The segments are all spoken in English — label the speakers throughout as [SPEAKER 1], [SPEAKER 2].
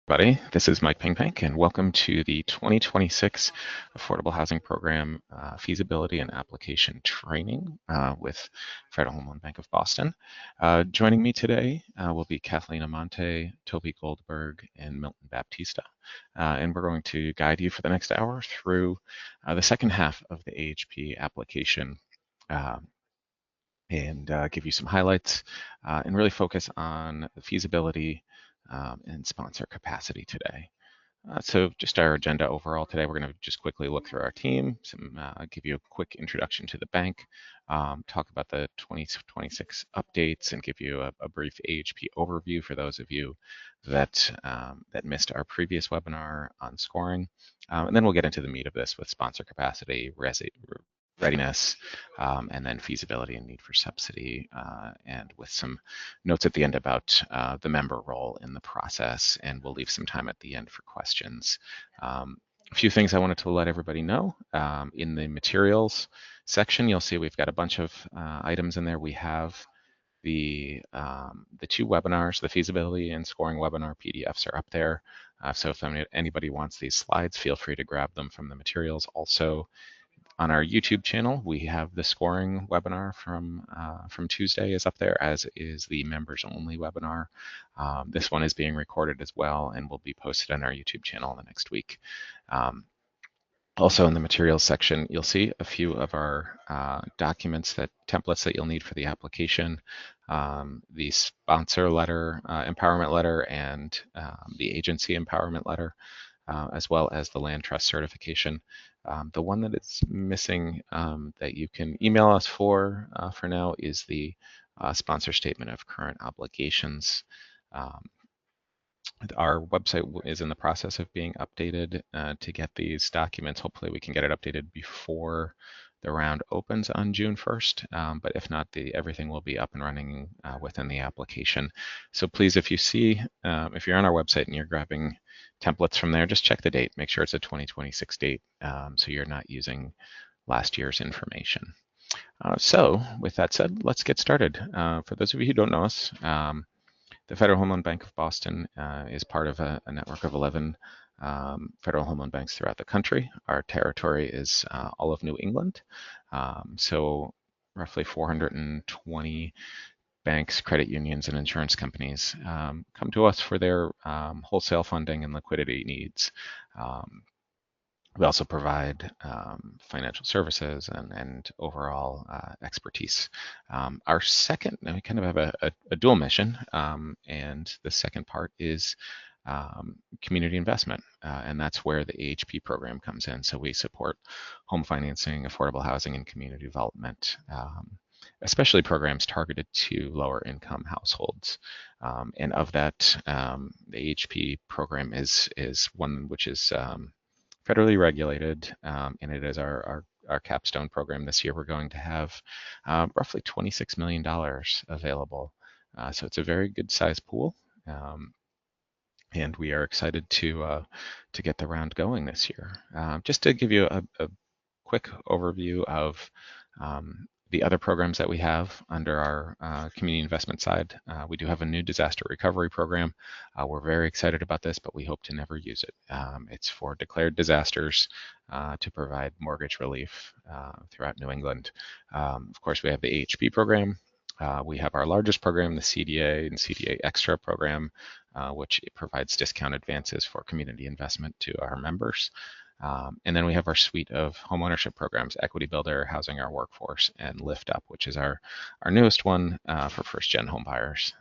[SPEAKER 1] Everybody, this is Mike Pingpank, and welcome to the 2026 Affordable Housing Program Feasibility and Application Training with Federal Home Loan Bank of Boston. Joining me today will be Kathleen Amante, Toby Goldberg, and Milton Baptista. And we're going to guide you for the next hour through the second half of the AHP application uh, and give you some highlights and really focus on the feasibility and sponsor capacity today. So just our agenda overall today, we're going to just quickly look through our team, give you a quick introduction to the bank, talk about the 2026 updates, and give you a brief AHP overview for those of you that missed our previous webinar on scoring. And then we'll get into the meat of this with sponsor capacity, readiness, and then feasibility and need for subsidy, and with some notes at the end about the member role in the process, and we'll leave some time at the end for questions. A few things I wanted to let everybody know. In the materials section, you'll see we've got a bunch of items in there. We have the two webinars, the feasibility and scoring webinar PDFs are up there. So if anybody wants these slides, feel free to grab them from the materials. Also, on our YouTube channel, we have the scoring webinar from Tuesday is up there, as is the members only webinar. This one is being recorded as well and will be posted on our YouTube channel in the next week. Also in the materials section, you'll see a few of our documents, templates that you'll need for the application, the sponsor letter, empowerment letter, and the agency empowerment letter, as well as the land trust certification. The one that is missing that you can email us for now is the sponsor statement of current obligations. Our website is in the process of being updated to get these documents. Hopefully we can get it updated before the round opens on June 1st, but if not, everything will be up and running within the application. So please, if you're on our website and you're grabbing templates from there, just check the date. Make sure it's a 2026 date so you're not using last year's information. So with that said, let's get started. For those of you who don't know us, the Federal Home Loan Bank of Boston is part of a network of 11 federal home loan banks throughout the country. Our territory is all of New England, so roughly 420 banks, credit unions, and insurance companies come to us for their wholesale funding and liquidity needs. We also provide financial services and overall expertise. We kind of have a dual mission, and the second part is community investment, and that's where the AHP program comes in. So we support home financing, affordable housing, and community development, especially programs targeted to lower income households. And of that, the AHP program is one which is federally regulated, and it is our capstone program this year. We're going to have roughly $26 million available. So it's a very good size pool. And we are excited to get the round going this year. Just to give you a quick overview of the other programs that we have under our community investment side. We do have a new disaster recovery program. We're very excited about this, but we hope to never use it. It's for declared disasters to provide mortgage relief throughout New England. Of course, we have the AHP program. We have our largest program, the CDA and CDA Extra program, which provides discount advances for community investment to our members. And then we have our suite of homeownership programs, Equity Builder, Housing Our Workforce, and Lift Up, which is our newest one for first-gen home buyers.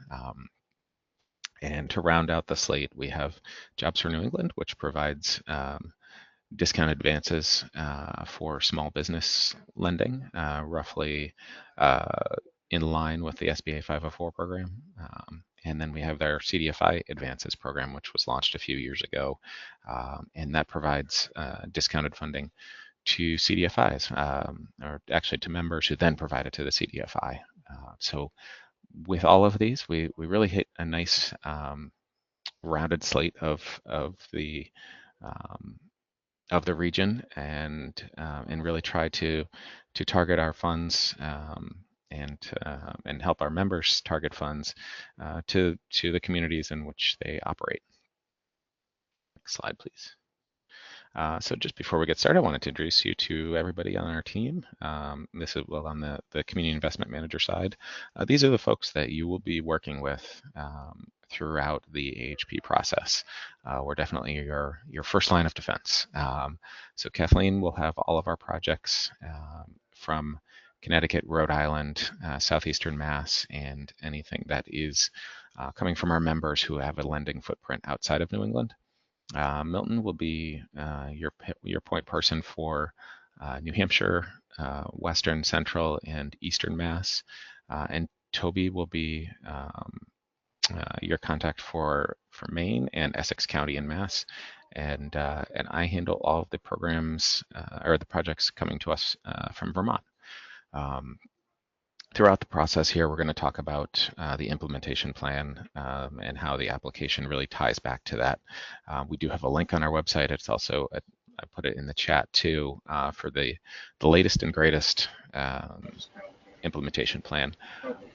[SPEAKER 1] And to round out the slate, we have Jobs for New England, which provides discount advances for small business lending, roughly in line with the SBA 504 program. And then we have our CDFI Advances program, which was launched a few years ago, and that provides discounted funding to CDFIs, or actually to members who then provide it to the CDFI. So with all of these, we really hit a nice rounded slate of the region, and really try to target our funds and help our members target funds to the communities in which they operate. Next slide, please. So just before we get started, I wanted to introduce you to everybody on our team. This is on the community investment manager side. These are the folks that you will be working with throughout the AHP process. We're definitely your first line of defense. So Kathleen will have all of our projects from Connecticut, Rhode Island, Southeastern Mass, and anything that is coming from our members who have a lending footprint outside of New England. Milton will be your point person for New Hampshire, Western, Central, and Eastern Mass. And Toby will be your contact for Maine and Essex County and Mass. And I handle all of the programs or the projects coming to us from Vermont. Throughout the process here, we're going to talk about the implementation plan and how the application really ties back to that. We do have a link on our website. It's also, I put it in the chat too, for the latest and greatest implementation plan.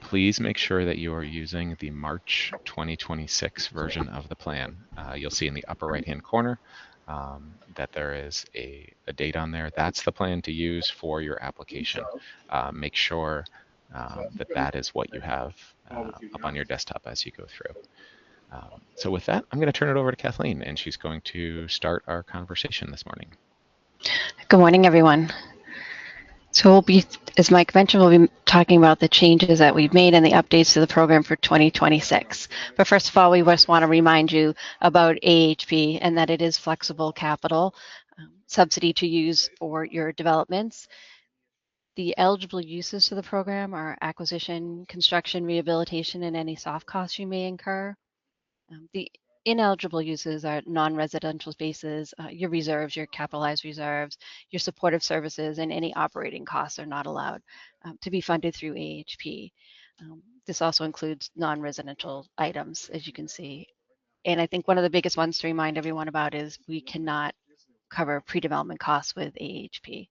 [SPEAKER 1] Please make sure that you are using the March 2026 version of the plan. You'll see in the upper right-hand corner that there is a date on there. That's the plan to use for your application. Make sure that is what you have up on your desktop as you go through. So with that, I'm going to turn it over to Kathleen, and she's going to start our conversation this morning.
[SPEAKER 2] Good morning, everyone. So we'll be, as Mike mentioned, we'll be talking about the changes that we've made and the updates to the program for 2026. But first of all, we just want to remind you about AHP and that it is flexible capital subsidy to use for your developments. The eligible uses for the program are acquisition, construction, rehabilitation, and any soft costs you may incur. The ineligible uses are non-residential spaces, your reserves, your capitalized reserves, your supportive services, and any operating costs are not allowed to be funded through AHP. This also includes non-residential items, as you can see. And I think one of the biggest ones to remind everyone about is we cannot cover pre-development costs with AHP.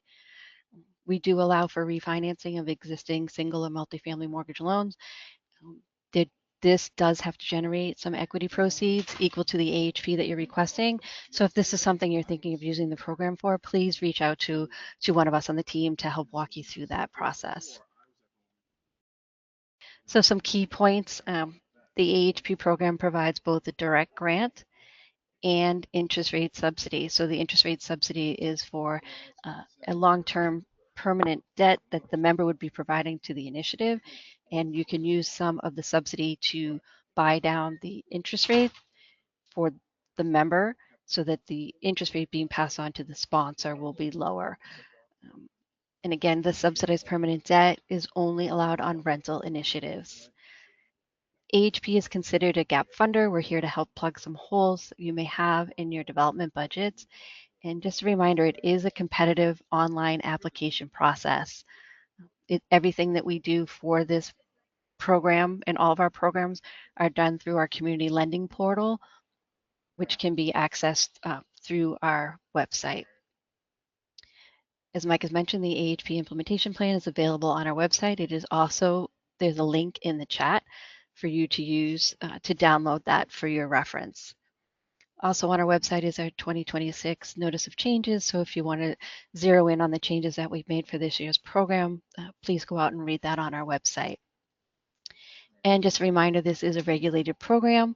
[SPEAKER 2] We do allow for refinancing of existing single and multifamily mortgage loans. This does have to generate some equity proceeds equal to the AHP that you're requesting. So if this is something you're thinking of using the program for, please reach out to one of us on the team to help walk you through that process. So some key points, the AHP program provides both a direct grant and interest rate subsidy. So the interest rate subsidy is for a long-term permanent debt that the member would be providing to the initiative, and you can use some of the subsidy to buy down the interest rate for the member so that the interest rate being passed on to the sponsor will be lower. And again, the subsidized permanent debt is only allowed on rental initiatives. AHP is considered a gap funder. We're here to help plug some holes you may have in your development budgets. And just a reminder, it is a competitive online application process. Everything that we do for this program and all of our programs are done through our community lending portal, which can be accessed through our website. As Mike has mentioned, the AHP implementation plan is available on our website. It is also, there's a link in the chat for you to use to download that for your reference. Also on our website is our 2026 notice of changes. So if you want to zero in on the changes that we've made for this year's program, please go out and read that on our website. And just a reminder, this is a regulated program.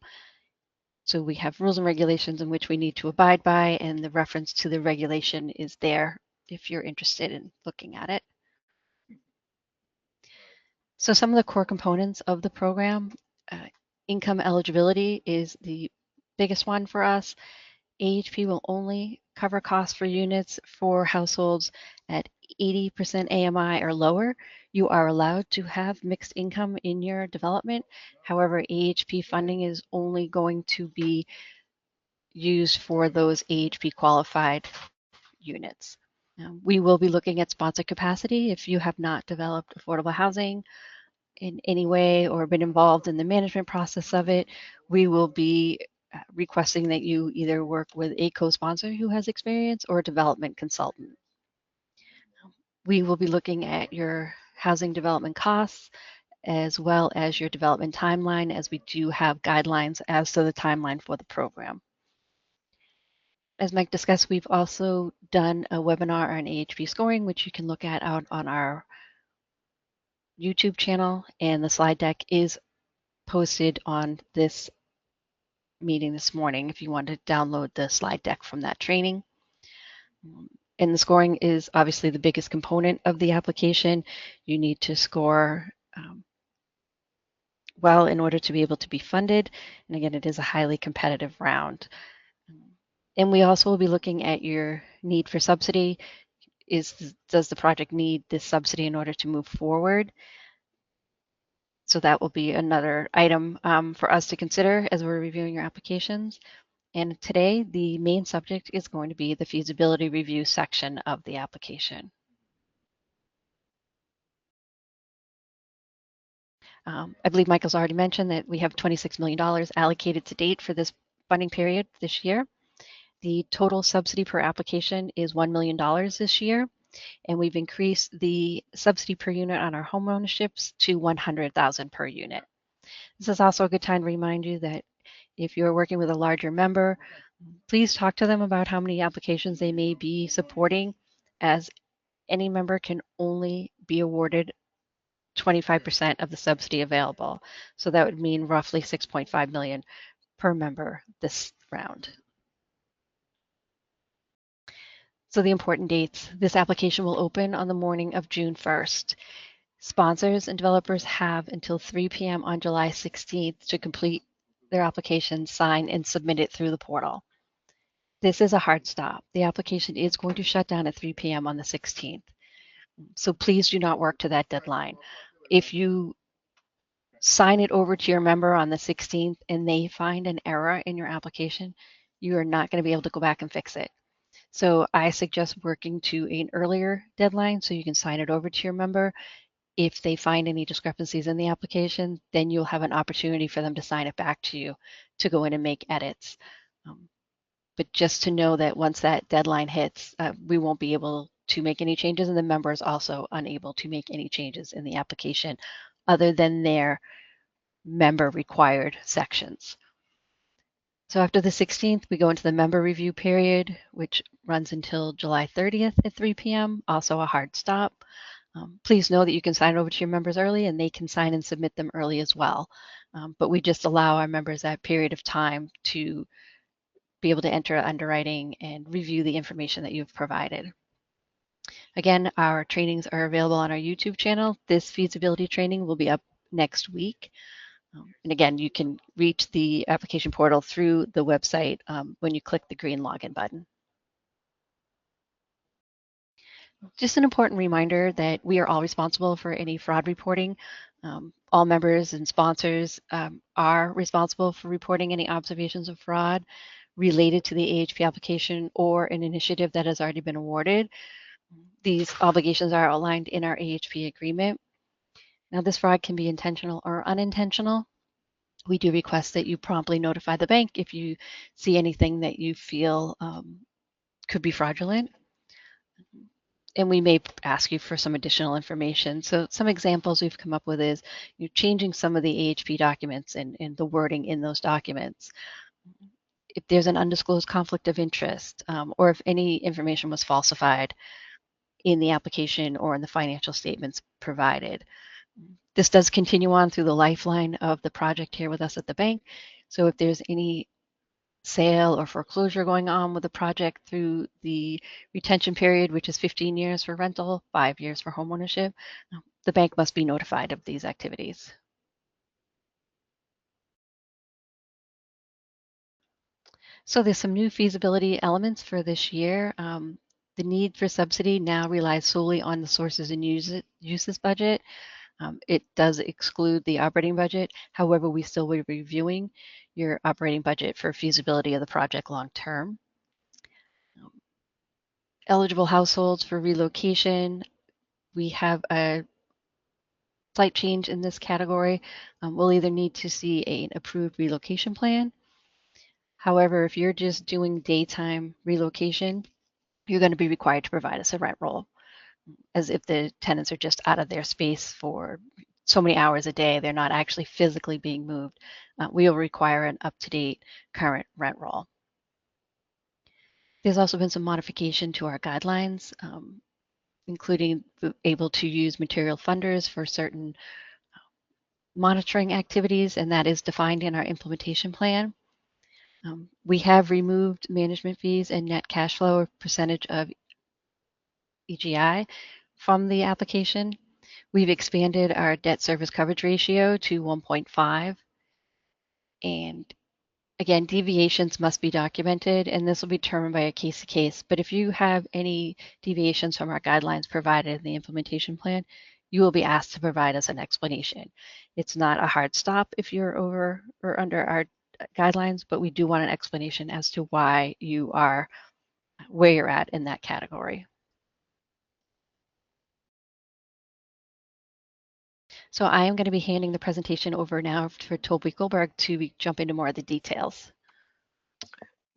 [SPEAKER 2] So we have rules and regulations in which we need to abide by, and the reference to the regulation is there if you're interested in looking at it. So some of the core components of the program, income eligibility is the biggest one for us. AHP will only cover costs for units for households at 80% AMI or lower. You are allowed to have mixed income in your development. However, AHP funding is only going to be used for those AHP qualified units. We will be looking at sponsor capacity. If you have not developed affordable housing in any way or been involved in the management process of it, we will be requesting that you either work with a co-sponsor who has experience or a development consultant. We will be looking at your housing development costs as well as your development timeline, as we do have guidelines as to the timeline for the program. As Mike discussed, we've also done a webinar on AHP scoring, which you can look at out on our YouTube channel, and the slide deck is posted on this meeting this morning if you want to download the slide deck from that training. And the scoring is obviously the biggest component of the application. You need to score well in order to be able to be funded. And again, it is a highly competitive round. And we also will be looking at your need for subsidy. Does the project need this subsidy in order to move forward? So that will be another item for us to consider as we're reviewing your applications. And today, the main subject is going to be the feasibility review section of the application. I believe Michael's already mentioned that we have $26 million allocated to date for this funding period this year. The total subsidy per application is $1 million this year, and we've increased the subsidy per unit on our home ownerships to $100,000 per unit. This is also a good time to remind you that if you're working with a larger member, please talk to them about how many applications they may be supporting, as any member can only be awarded 25% of the subsidy available. So that would mean roughly 6.5 million per member this round. So the important dates, this application will open on the morning of June 1st. Sponsors and developers have until 3 p.m. on July 16th to complete their application, sign, and submit it through the portal. This is a hard stop. The application is going to shut down at 3 p.m. on the 16th. So please do not work to that deadline. If you sign it over to your member on the 16th and they find an error in your application, you are not going to be able to go back and fix it. So I suggest working to an earlier deadline so you can sign it over to your member. If they find any discrepancies in the application, then you'll have an opportunity for them to sign it back to you to go in and make edits. But just to know that once that deadline hits, we won't be able to make any changes, and the member is also unable to make any changes in the application other than their member required sections. So after the 16th, we go into the member review period, which runs until July 30th at 3 p.m., also a hard stop. Please know that you can sign over to your members early and they can sign and submit them early as well. But we just allow our members that period of time to be able to enter underwriting and review the information that you've provided. Again, our trainings are available on our YouTube channel. This feasibility training will be up next week. And again, you can reach the application portal through the website when you click the green login button. Just an important reminder that we are all responsible for any fraud reporting. All members and sponsors are responsible for reporting any observations of fraud related to the AHP application or an initiative that has already been awarded. These obligations are outlined in our AHP agreement. Now, this fraud can be intentional or unintentional. We do request that you promptly notify the bank if you see anything that you feel could be fraudulent. And we may ask you for some additional information. So some examples we've come up with is changing some of the AHP documents and the wording in those documents. If there's an undisclosed conflict of interest, or if any information was falsified in the application or in the financial statements provided. This does continue on through the lifeline of the project here with us at the bank. So if there's any sale or foreclosure going on with the project through the retention period, which is 15 years for rental, 5 years for homeownership, the bank must be notified of these activities. So there's some new feasibility elements for this year. The need for subsidy now relies solely on the sources and uses budget. It does exclude the operating budget. However, we still will be reviewing your operating budget for feasibility of the project long term. Eligible households for relocation. We have a slight change in this category. We'll either need to see an approved relocation plan. However, if you're just doing daytime relocation, you're going to be required to provide us a rent roll, as if the tenants are just out of their space for so many hours a day, they're not actually physically being moved. We will require an up-to-date current rent roll. There's also been some modification to our guidelines, including able to use material funders for certain monitoring activities, and that is defined in our implementation plan. We have removed management fees and net cash flow percentage of EGI from the application. We've expanded our debt service coverage ratio to 1.5. And again, deviations must be documented, and this will be determined by a case to case. But if you have any deviations from our guidelines provided in the implementation plan, you will be asked to provide us an explanation. It's not a hard stop if you're over or under our guidelines, but we do want an explanation as to why you are where you're at in that category. So I am going to be handing the presentation over now for Toby Goldberg to jump into more of the details.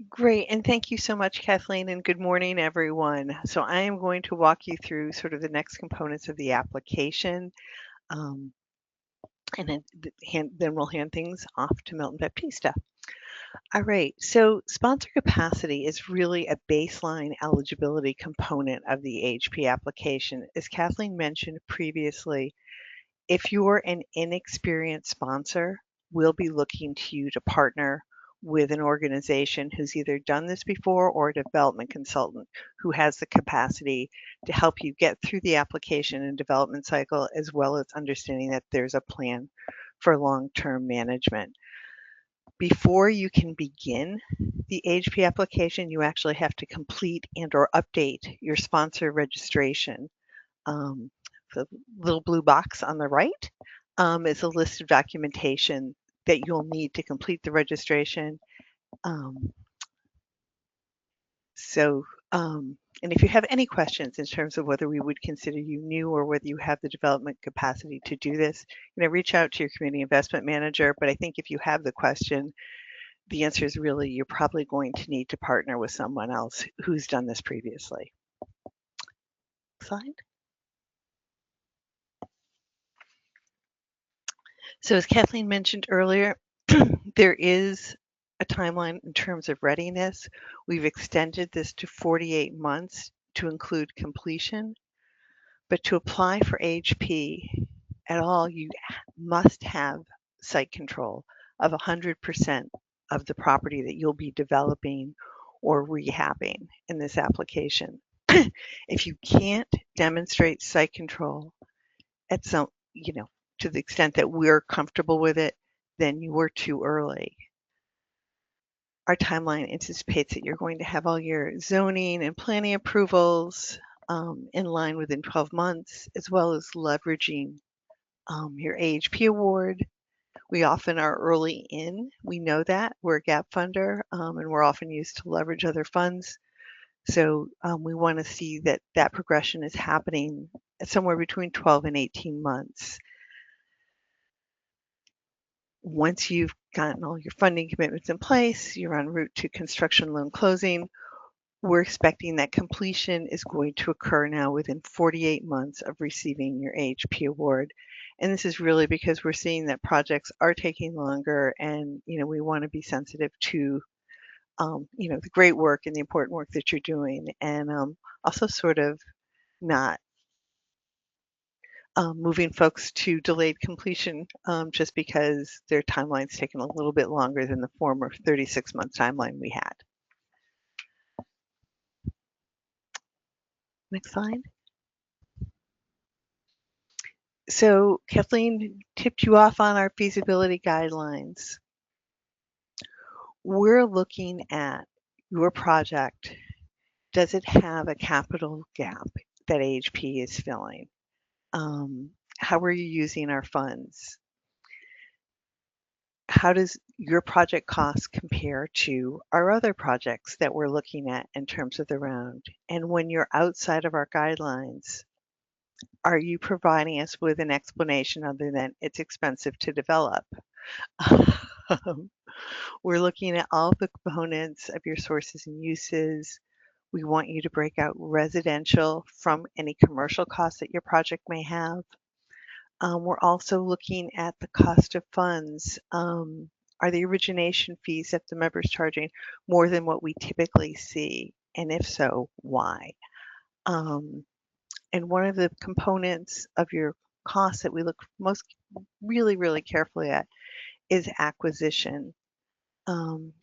[SPEAKER 3] Great, and thank you so much, Kathleen, and good morning, everyone. So I am going to walk you through sort of the next components of the application, and then we'll hand things off to Milton Baptista. All right, so sponsor capacity is really a baseline eligibility component of the AHP application. As Kathleen mentioned previously, if you're an inexperienced sponsor, we'll be looking to you to partner with an organization who's either done this before or a development consultant who has the capacity to help you get through the application and development cycle, as well as understanding that there's a plan for long-term management. Before you can begin the AHP application, you actually have to complete and or update your sponsor registration. The little blue box on the right is a list of documentation that you'll need to complete the registration. And if you have any questions in terms of whether we would consider you new or whether you have the development capacity to do this, reach out to your community investment manager. But I think if you have the question, the answer is really you're probably going to need to partner with someone else who's done this previously. Slide. So as Kathleen mentioned earlier, there is a timeline in terms of readiness. We've extended this to 48 months to include completion. But to apply for AHP at all, you must have site control of 100% of the property that you'll be developing or rehabbing in this application. If you can't demonstrate site control at some, to the extent that we're comfortable with it, then you were too early. Our timeline anticipates that you're going to have all your zoning and planning approvals in line within 12 months, as well as leveraging your AHP award. We often are early in. We know that. We're a gap funder, and we're often used to leverage other funds. So we want to see that that progression is happening somewhere between 12 and 18 months. Once you've gotten all your funding commitments in place, you're en route to construction loan closing. We're expecting that completion is going to occur now within 48 months of receiving your AHP award. And this is really because we're seeing that projects are taking longer, and we want to be sensitive to the great work and the important work that you're doing, and also sort of not moving folks to delayed completion just because their timeline's taken a little bit longer than the former 36-month timeline we had. Next slide. So Kathleen tipped you off on our feasibility guidelines. We're looking at your project. Does it have a capital gap that AHP is filling? How are you using our funds? How does your project cost compare to our other projects that we're looking at in terms of the round? And when you're outside of our guidelines, are you providing us with an explanation other than it's expensive to develop? We're looking at all the components of your sources and uses. We want you to break out residential from any commercial costs that your project may have. We're also looking at the cost of funds. Are the origination fees that the member's charging more than what we typically see? and if so, why? And one of the components of your costs that we look really carefully at is acquisition.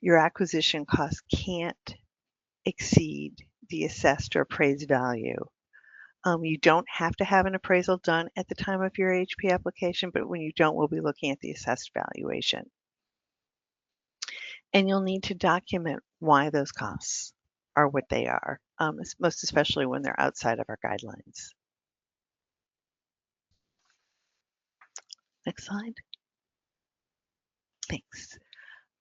[SPEAKER 3] Your acquisition cost can't exceed the assessed or appraised value. You don't have to have an appraisal done at the time of your AHP application, but when you don't, we'll be looking at the assessed valuation. And you'll need to document why those costs are what they are, most especially when they're outside of our guidelines. Next slide. Thanks.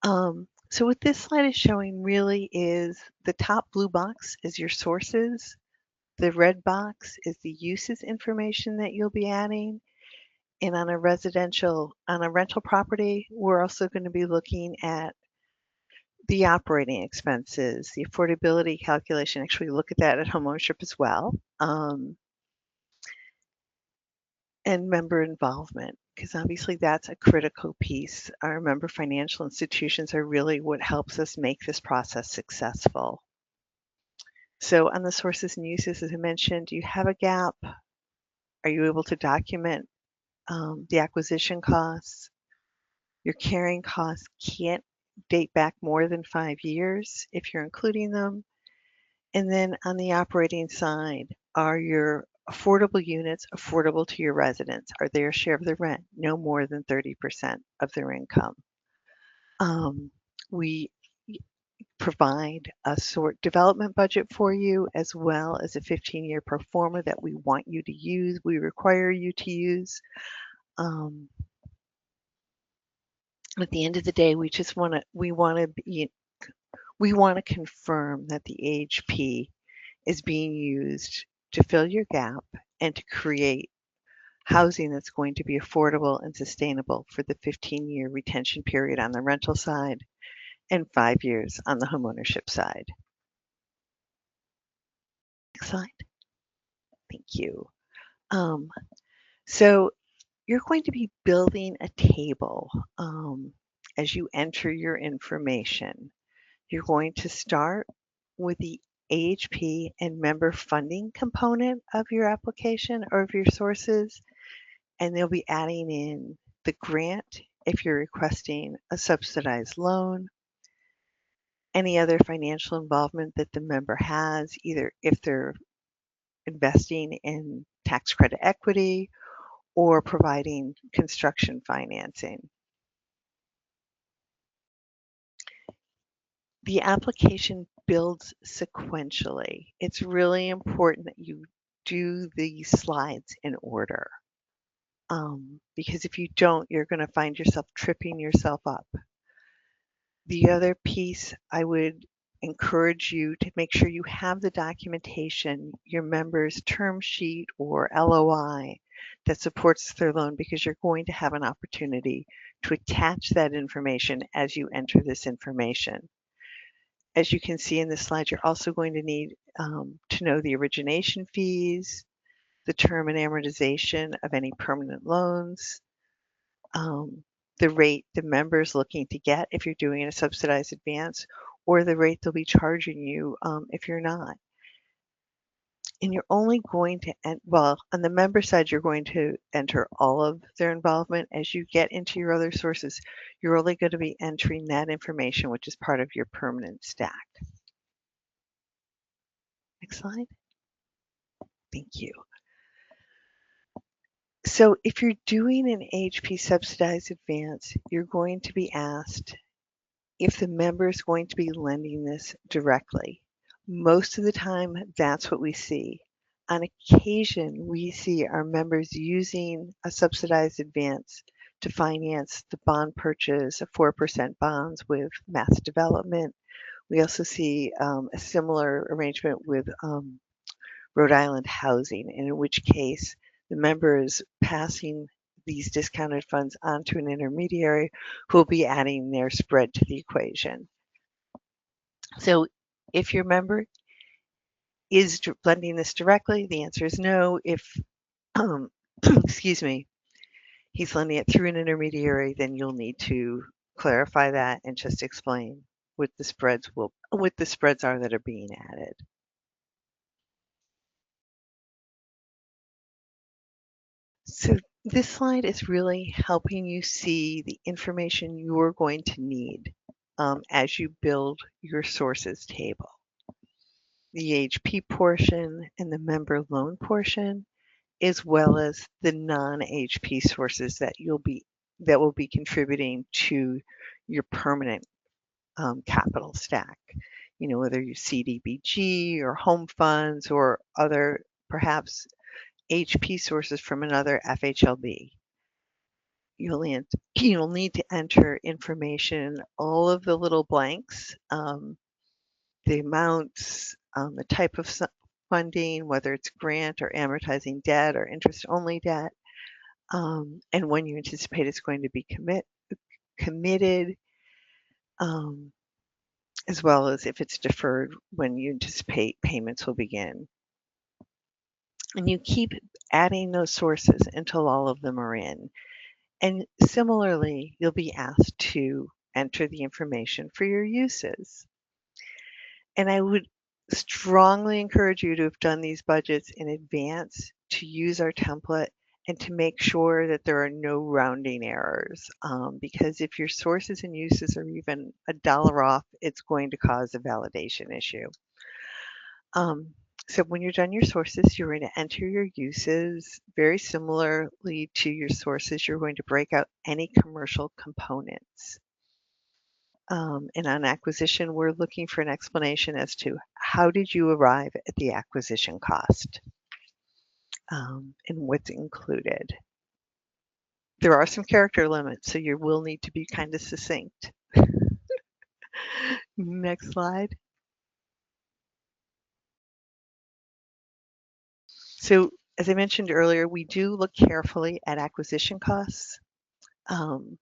[SPEAKER 3] So what this slide is showing really is the top blue box is your sources. The red box is the uses information that you'll be adding. And on a rental property, we're also going to be looking at the operating expenses, the affordability calculation. Actually, look at that at homeownership as well. And member involvement, because obviously that's a critical piece. Our member financial institutions are really what helps us make this process successful. So on the sources and uses, as I mentioned, do you have a gap? Are you able to document the acquisition costs? Your carrying costs can't date back more than 5 years if you're including them. And then on the operating side, are your affordable units affordable to your residents? Are their share of the rent no more than 30% of their income? We provide a sort development budget for you as well as a 15-year pro forma that we want you to use, we require you to use. At the end of the day, we want to confirm that the AHP is being used to fill your gap and to create housing that's going to be affordable and sustainable for the 15-year retention period on the rental side and 5 years on the homeownership side. Next slide. Thank you. So you're going to be building a table as you enter your information. You're going to start with the AHP and member funding component of your application or of your sources, and they'll be adding in the grant if you're requesting a subsidized loan, any other financial involvement that the member has, either if they're investing in tax credit equity or providing construction financing. The application builds sequentially. It's really important that you do these slides in order. Because if you don't, you're going to find yourself tripping yourself up. The other piece, I would encourage you to make sure you have the documentation, your member's term sheet or LOI that supports their loan, because you're going to have an opportunity to attach that information as you enter this information. As you can see in this slide, you're also going to need to know the origination fees, the term and amortization of any permanent loans, the rate the member's looking to get if you're doing a subsidized advance, or the rate they'll be charging you if you're not. And you're only going to, well, on the member side, you're going to enter all of their involvement. As you get into your other sources, you're only going to be entering that information, which is part of your permanent stack. Next slide. Thank you. So if you're doing an AHP subsidized advance, you're going to be asked if the member is going to be lending this directly. Most of the time, that's what we see. On occasion, we see our members using a subsidized advance to finance the bond purchase of 4% bonds with mass development. We also see a similar arrangement with Rhode Island Housing, in which case the member is passing these discounted funds onto an intermediary who will be adding their spread to the equation. So if your member is blending this directly, the answer is no. If, excuse me, he's lending it through an intermediary, then you'll need to clarify that and just explain what the spreads are that are being added. So this slide is really helping you see the information you're going to need as you build your sources table. The AHP portion and the member loan portion, as well as the non-AHP sources that will be contributing to your permanent capital stack. You know, whether you CDBG or home funds or other perhaps HP sources from another FHLB. You'll need to enter information, all of the little blanks, the amounts, the type of funding, whether it's grant or amortizing debt or interest-only debt, and when you anticipate it's going to be committed, as well as if it's deferred, when you anticipate payments will begin. And you keep adding those sources until all of them are in. And similarly, you'll be asked to enter the information for your uses. And I would strongly encourage you to have done these budgets in advance, to use our template, and to make sure that there are no rounding errors. Because if your sources and uses are even $1 off, it's going to cause a validation issue. So when you're done your sources, you're going to enter your uses. Very similarly to your sources, you're going to break out any commercial components. And on acquisition, we're looking for an explanation as to how did you arrive at the acquisition cost and what's included. There are some character limits, so you will need to be kind of succinct. Next slide. So as I mentioned earlier, we do look carefully at acquisition costs. You'll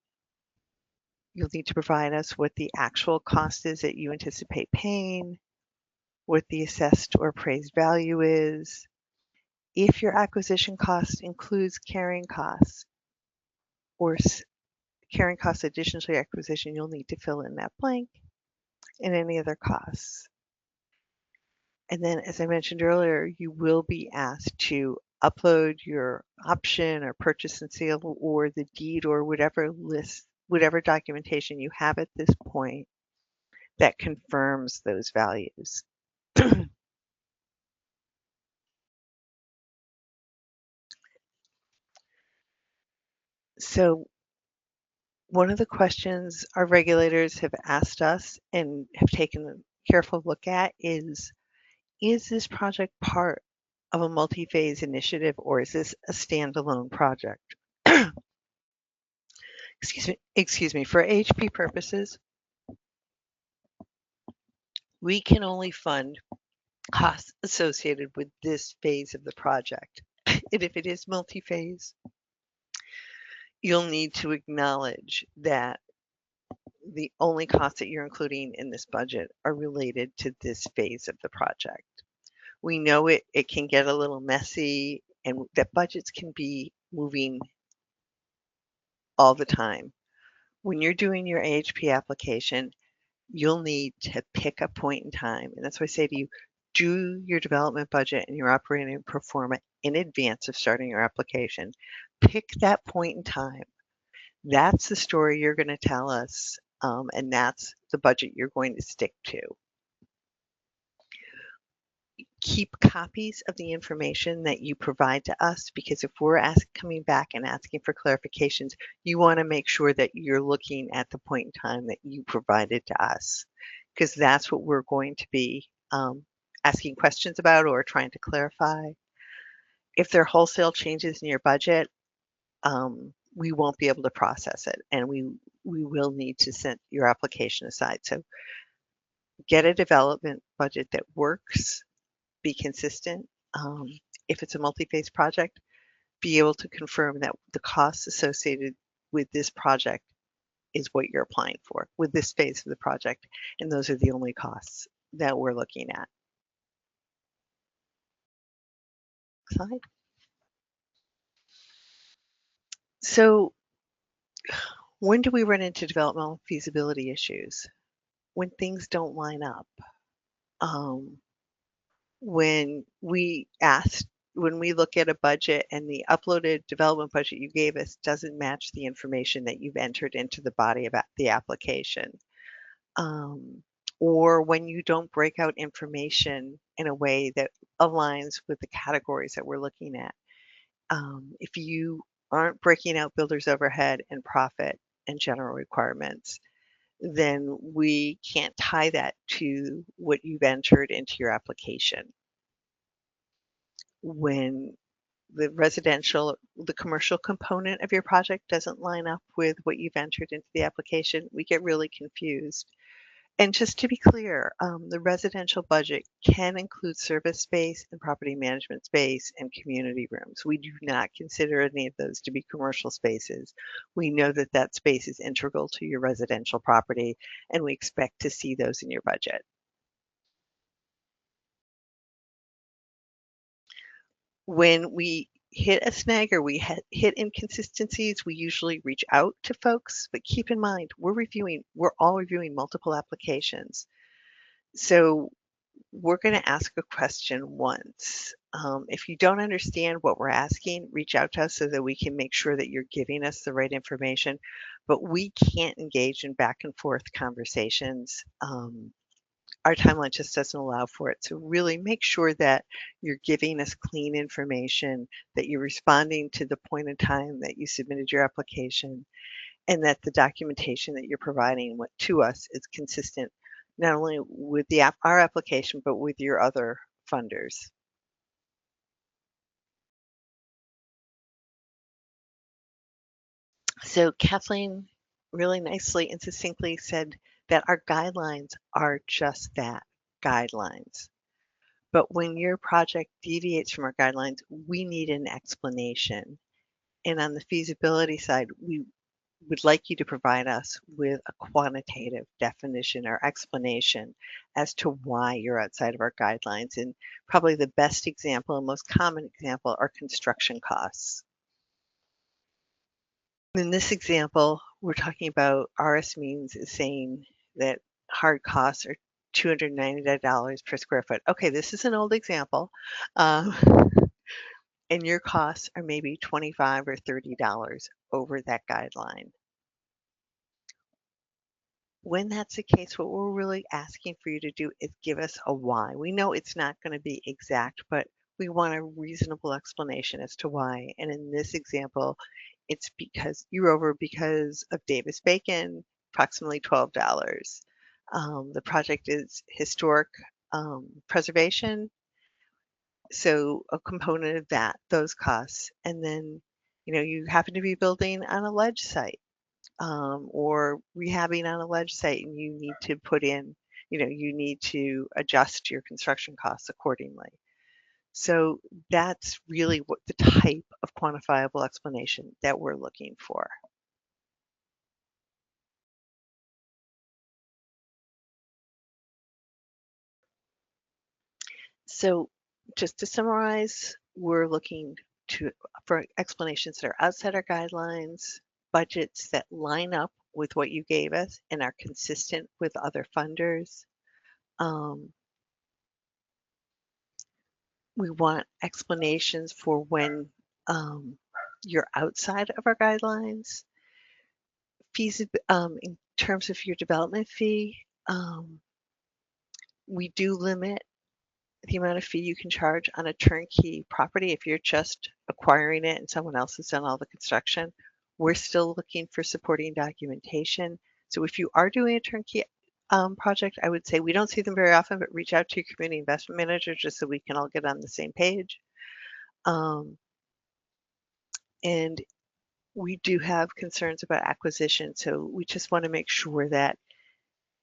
[SPEAKER 3] need to provide us what the actual cost is that you anticipate paying, what the assessed or appraised value is. If your acquisition cost includes carrying costs or carrying costs additional to your acquisition, you'll need to fill in that blank and any other costs. And then, as I mentioned earlier, you will be asked to upload your option or purchase and sale or the deed or whatever documentation you have at this point that confirms those values. So one of the questions our regulators have asked us and have taken a careful look at is this project part of a multi-phase initiative or is this a standalone project? Excuse me, for AHP purposes, we can only fund costs associated with this phase of the project. And if it is multi-phase, you'll need to acknowledge that the only costs that you're including in this budget are related to this phase of the project. We know it can get a little messy and that budgets can be moving all the time. When you're doing your AHP application, you'll need to pick a point in time. And that's why I say to you, do your development budget and your operating pro forma in advance of starting your application. Pick that point in time. That's the story you're going to tell us, and that's the budget you're going to stick to. Keep copies of the information that you provide to us, because if we're coming back and asking for clarifications, you want to make sure that you're looking at the point in time that you provided to us, because that's what we're going to be asking questions about or trying to clarify. If there are wholesale changes in your budget, we won't be able to process it, and we will need to set your application aside. So get a development budget that works, be consistent. If it's a multi-phase project, be able to confirm that the costs associated with this project is what you're applying for with this phase of the project. And those are the only costs that we're looking at. Slide. So when do we run into developmental feasibility issues? when things don't line up. When we look at a budget and the uploaded development budget you gave us doesn't match the information that you've entered into the body of the application, or when you don't break out information in a way that aligns with the categories that we're looking at. If you aren't breaking out builder's overhead and profit and general requirements, then we can't tie that to what you've entered into your application. When the commercial component of your project doesn't line up with what you've entered into the application, we get really confused. And just to be clear, the residential budget can include service space and property management space and community rooms. We do not consider any of those to be commercial spaces. We know that that space is integral to your residential property, and we expect to see those in your budget. When we hit a snag or we hit inconsistencies, we usually reach out to folks, but keep in mind, we're all reviewing multiple applications. So we're going to ask a question once. If you don't understand what we're asking, reach out to us so that we can make sure that you're giving us the right information. But we can't engage in back and forth conversations. Our timeline just doesn't allow for it. So really make sure that you're giving us clean information, that you're responding to the point in time that you submitted your application, and that the documentation that you're providing to us is consistent not only with our application, but with your other funders. So Kathleen really nicely and succinctly said that our guidelines are just that, guidelines. But when your project deviates from our guidelines, we need an explanation. And on the feasibility side, we would like you to provide us with a quantitative definition or explanation as to why you're outside of our guidelines. And probably the best example and most common example are construction costs. In this example, we're talking about RS Means is saying that hard costs are $299 per square foot. Okay, this is an old example. And your costs are maybe $25 or $30 over that guideline. When that's the case, what we're really asking for you to do is give us a why. We know it's not going to be exact, but we want a reasonable explanation as to why. And in this example, it's because you're over because of Davis-Bacon, approximately $12. The project is historic preservation, so a component of that, those costs. And then, you happen to be building on a ledge site. Or rehabbing on a ledge site, and you need to put in, you need to adjust your construction costs accordingly. So that's really what the type of quantifiable explanation that we're looking for. So just to summarize, we're looking for explanations that are outside our guidelines, budgets that line up with what you gave us and are consistent with other funders. We want explanations for when you're outside of our guidelines. In terms of your development fee, we do limit the amount of fee you can charge on a turnkey property if you're just acquiring it and someone else has done all the construction. We're still looking for supporting documentation. So if you are doing a turnkey project, I would say we don't see them very often, but reach out to your community investment manager just so we can all get on the same page. And we do have concerns about acquisition, so we just want to make sure that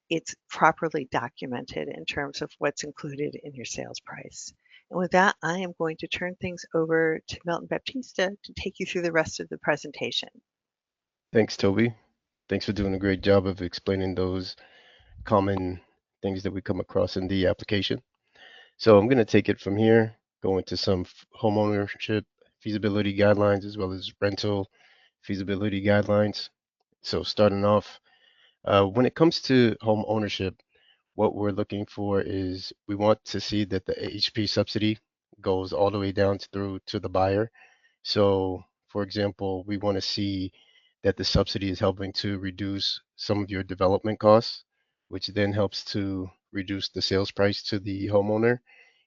[SPEAKER 3] it's properly documented in terms of what's included in your sales price. And with that, I am going to turn things over to Milton Baptista to take you through the rest of the presentation.
[SPEAKER 4] Thanks, Toby. Thanks for doing a great job of explaining those common things that we come across in the application. So I'm going to take it from here, go into some homeownership feasibility guidelines as well as rental feasibility guidelines. So starting off, When it comes to home ownership, what we're looking for is we want to see that the AHP subsidy goes all the way down through to the buyer. So, for example, we want to see that the subsidy is helping to reduce some of your development costs, which then helps to reduce the sales price to the homeowner.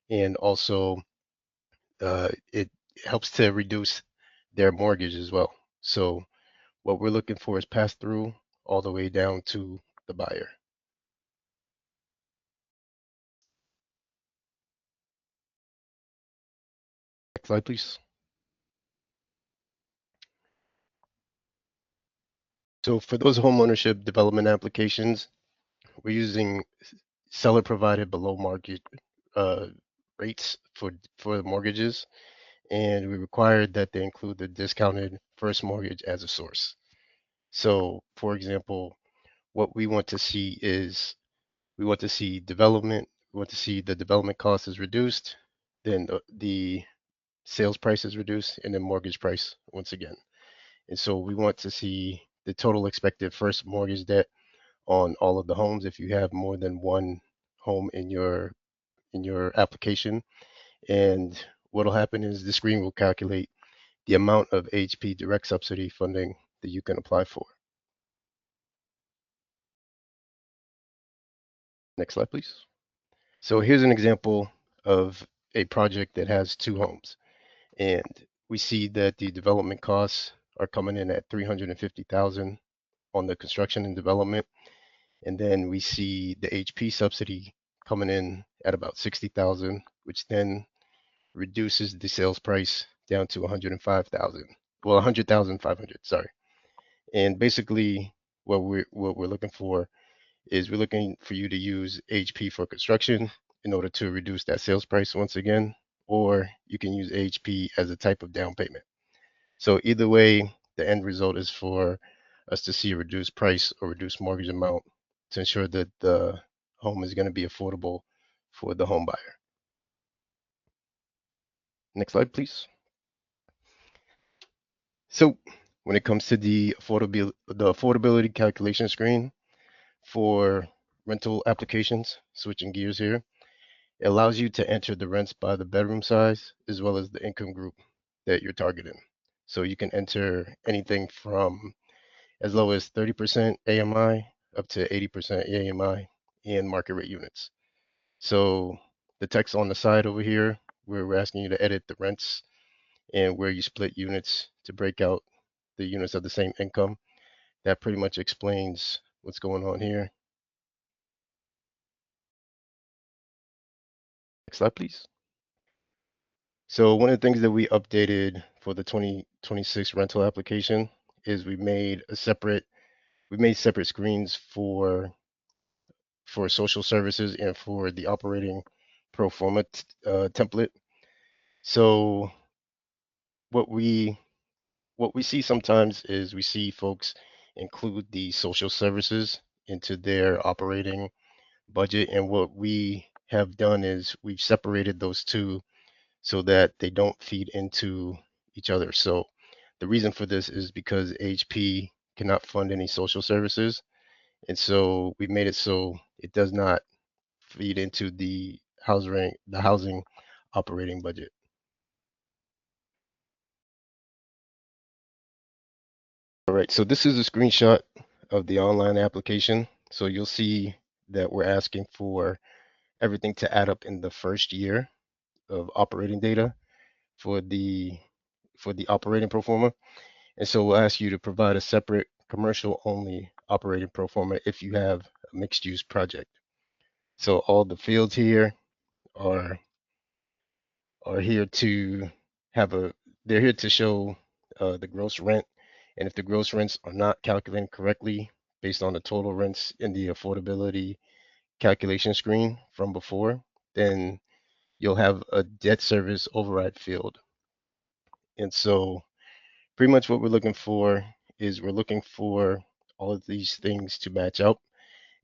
[SPEAKER 4] And also, it helps to reduce their mortgage as well. So, what we're looking for is pass through all the way down to the buyer. Next slide, please. So, for those homeownership development applications, we're using seller provided below market uh, rates for the mortgages, and we require that they include the discounted first mortgage as a source. So, for example, what we want to see is we want to see development, we want to see the development cost is reduced, then the sales price is reduced, and then mortgage price once again. And so we want to see the total expected first mortgage debt on all of the homes if you have more than one home in your application. And what'll happen is the screen will calculate the amount of HP direct subsidy funding that you can apply for. Next slide, please. So here's an example of a project that has two homes. And we see that the development costs are coming in at 350,000 on the construction and development. And then we see the HP subsidy coming in at about 60,000, which then reduces the sales price down to 105,000. Well, 100,500, sorry. And basically what we're looking for is we're looking for you to use HP for construction in order to reduce that sales price once again, or you can use HP as a type of down payment. So either way, the end result is for us to see a reduced price or reduced mortgage amount to ensure that the home is going to be affordable for the home buyer. Next slide, please. So when it comes to the affordability calculation screen for rental applications, switching gears here, it allows you to enter the rents by the bedroom size as well as the income group that you're targeting. So you can enter anything from as low as 30% AMI up to 80% AMI in market rate units. So the text on the side over here, where we're asking you to edit the rents and where you split units to break out the units of the same income, that pretty much explains what's going on here. Next slide, please. So one of the things that we updated for the 2026 rental application is we made separate screens for social services and for the operating pro forma template. So what we what we see sometimes is we see folks include the social services into their operating budget, and what we have done is we've separated those two so that they don't feed into each other. So the reason for this is because HP cannot fund any social services, and so we made it so it does not feed into the housing operating budget. All right, so this is a screenshot of the online application. So you'll see that we're asking for everything to add up in the first year of operating data for the operating pro forma. And so we'll ask you to provide a separate commercial only operating pro forma if you have a mixed use project. So all the fields here are are here to have a they're here to show the gross rent, and if the gross rents are not calculated correctly based on the total rents in the affordability calculation screen from before, then you'll have a debt service override field. And so pretty much what we're looking for is we're looking for all of these things to match up.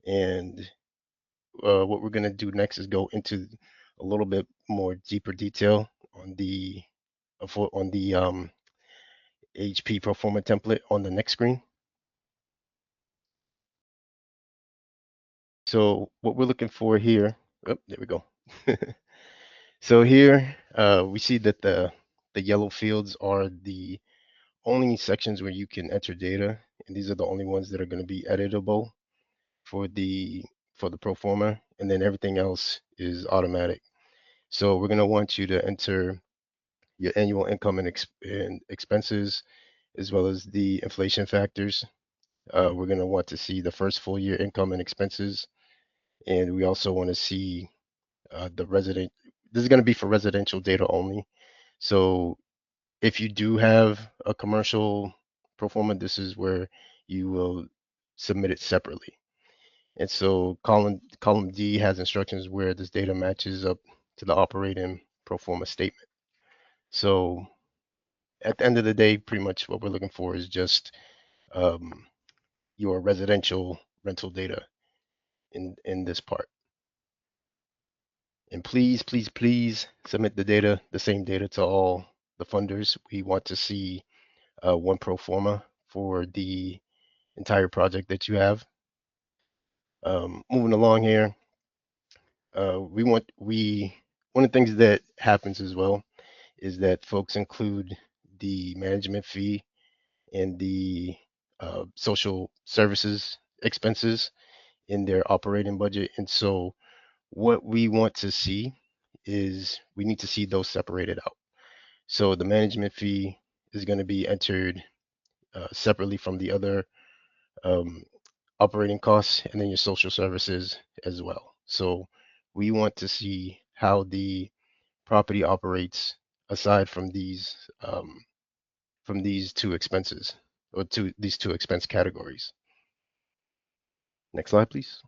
[SPEAKER 4] And what we're going to do next is go into a little bit more deeper detail on the HP Proforma template on the next screen. So what we're looking for here, oh, there we go. So here we see that the yellow fields are the only sections where you can enter data, and these are the only ones that are going to be editable for the pro forma, and then everything else is automatic. So we're going to want you to enter your annual income and expenses, as well as the inflation factors. We're going to want to see the first full year income and expenses, and we also want to see the resident. This is going to be for residential data only. So if you do have a commercial pro forma, this is where you will submit it separately. And so column D has instructions where this data matches up to the operating pro forma statement. So at the end of the day, pretty much what we're looking for is just um, your residential rental data in this part. And please, please, please submit the same data to all the funders. We want to see one pro forma for the entire project that you have. Moving along here, one of the things that happens as well is that folks include the management fee and the social services expenses in their operating budget. And so what we want to see is we need to see those separated out. So the management fee is going to be entered separately from the other um, operating costs and then your social services as well. So we want to see how the property operates aside from these two expenses or these two expense categories. Next slide, please.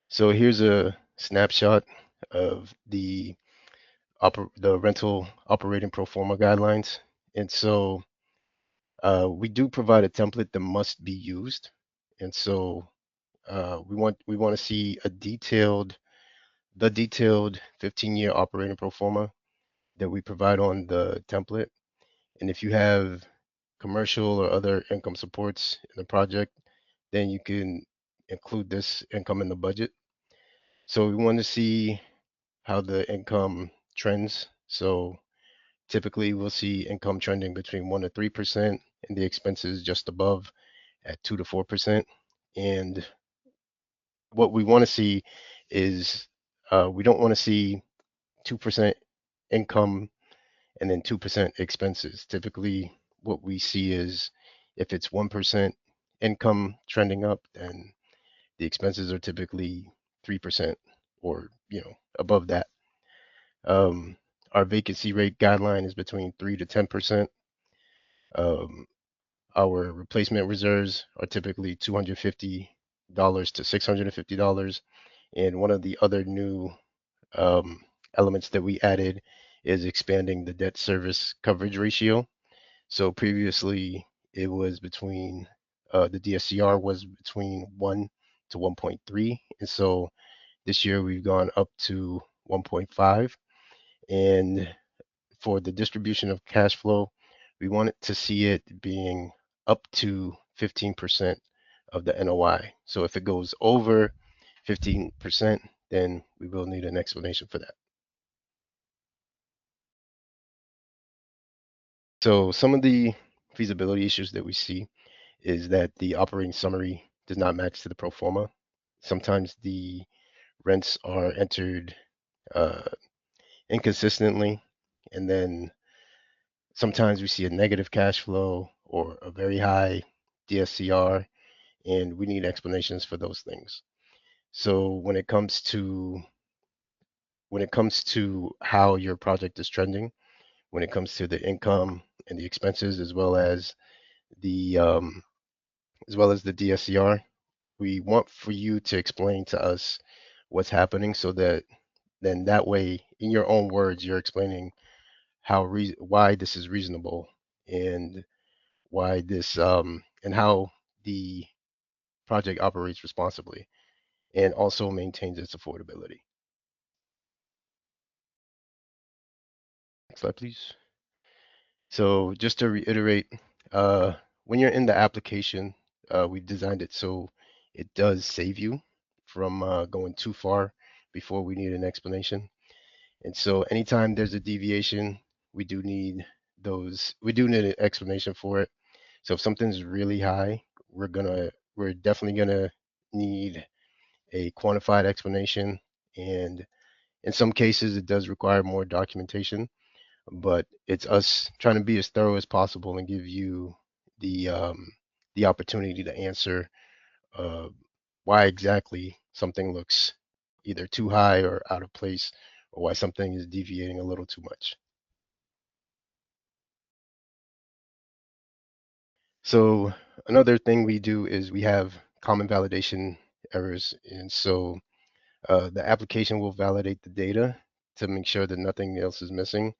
[SPEAKER 4] So here's a snapshot of the rental operating pro forma guidelines. And so we do provide a template that must be used. And so we want to see the detailed 15-year operating pro forma that we provide on the template. And if you have commercial or other income supports in the project, then you can include this income in the budget. So we want to see how the income trends. So typically we'll see income trending between 1 to 3% and the expenses just above at 2 to 4%. And what we want to see is we don't want to see 2% income and then 2% expenses. Typically, what we see is if it's 1% income trending up, then the expenses are typically 3% or above that. Our vacancy rate guideline is between 3 to 10%. Our replacement reserves are typically $250 to $650. And one of the other new elements that we added is expanding the debt service coverage ratio. So previously it was between the DSCR was between 1 to 1.3. And so this year we've gone up to 1.5. And for the distribution of cash flow, we wanted to see it being up to 15% of the NOI. So if it goes over 15%, then we will need an explanation for that. So some of the feasibility issues that we see is that the operating summary does not match to the pro forma. Sometimes the rents are entered uh, inconsistently, and then sometimes we see a negative cash flow or a very high DSCR, and we need explanations for those things. So when it comes to how your project is trending, when it comes to the income and the expenses the um, as well as the DSCR, we want for you to explain to us what's happening so that then that way in your own words you're explaining why this is reasonable and why this and how the project operates responsibly and also maintains its affordability. Next slide, please. So just to reiterate, when you're in the application, we've designed it so it does save you from going too far before we need an explanation. And so anytime there's a deviation, we do need an explanation for it. So if something's really high, we're definitely gonna need a quantified explanation. And in some cases, it does require more documentation, but it's us trying to be as thorough as possible and give you the um, the opportunity to answer uh, why exactly something looks either too high or out of place, or why something is deviating a little too much. So another thing we do is we have common validation errors, and so the application will validate the data to make sure that nothing else is missing.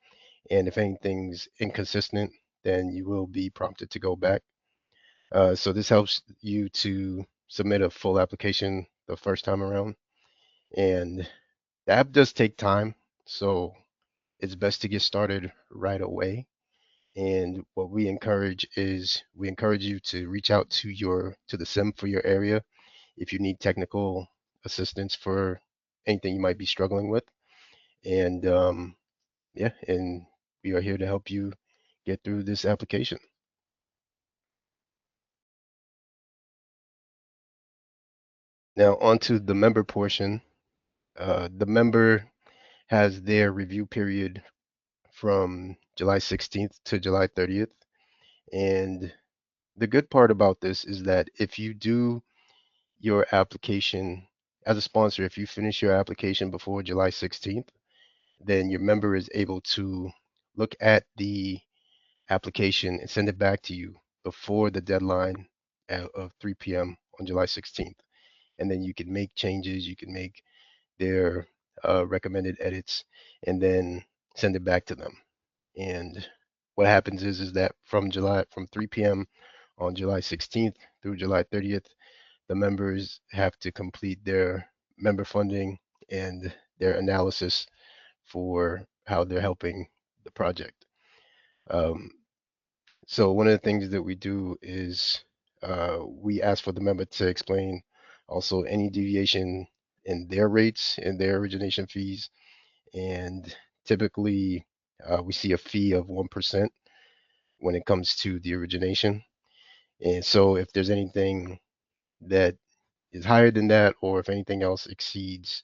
[SPEAKER 4] And if anything's inconsistent, then you will be prompted to go back. So this helps you to submit a full application the first time around. And the app does take time, so it's best to get started right away. And what we encourage you to reach out to the sim for your area if you need technical assistance for anything you might be struggling with. And yeah, and we are here to help you get through this application. Now, onto the member portion. The member has their review period from July 16th to July 30th. And the good part about this is that if you do your application as a sponsor, if you finish your application before July 16th, then your member is able to look at the application and send it back to you before the deadline of 3 p.m. on July 16th. And then you can make changes, you can make their recommended edits, and then send it back to them. And what happens is that from 3 p.m. on July 16th through July 30th, the members have to complete their member funding and their analysis for how they're helping the project. Um, so one of the things that we do is we ask for the member to explain also any deviation in their rates and their origination fees. And typically we see a fee of 1% when it comes to the origination. And so if there's anything that is higher than that, or if anything else exceeds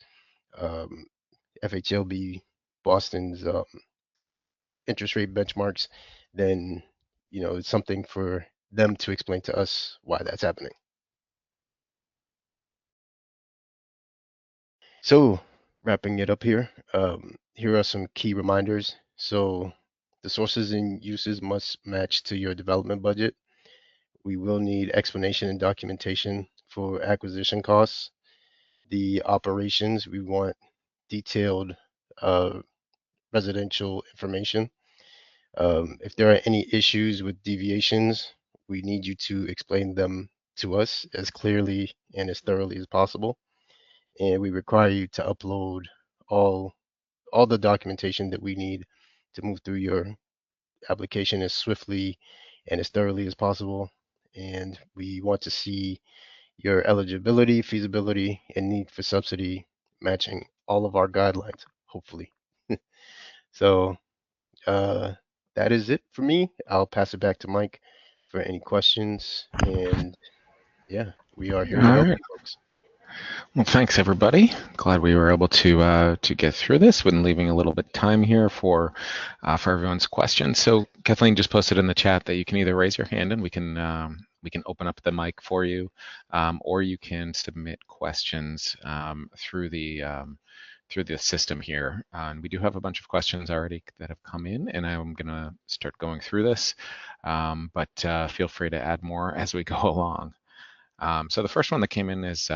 [SPEAKER 4] um, FHLB Boston's interest rate benchmarks, then it's something for them to explain to us why that's happening. So wrapping it up here, here are some key reminders. So the sources and uses must match to your development budget. We will need explanation and documentation for acquisition costs. The operations, we want detailed uh, residential information. If there are any issues with deviations, we need you to explain them to us as clearly and as thoroughly as possible. And we require you to upload all all the documentation that we need to move through your application as swiftly and as thoroughly as possible. And we want to see your eligibility, feasibility, and need for subsidy matching all of our guidelines, hopefully. So uh, that is it for me. I'll pass it back to Mike for any questions. And yeah, we are here to
[SPEAKER 1] All
[SPEAKER 4] help
[SPEAKER 1] right.
[SPEAKER 4] you folks.
[SPEAKER 1] Well, thanks everybody. Glad we were able to get through this with leaving a little bit time here for everyone's questions. So Kathleen just posted in the chat that you can either raise your hand and we can open up the mic for you, or you can submit questions through the system here. And we do have a bunch of questions already that have come in, and I'm going to start going through this, but feel free to add more as we go along. So the first one that came in is,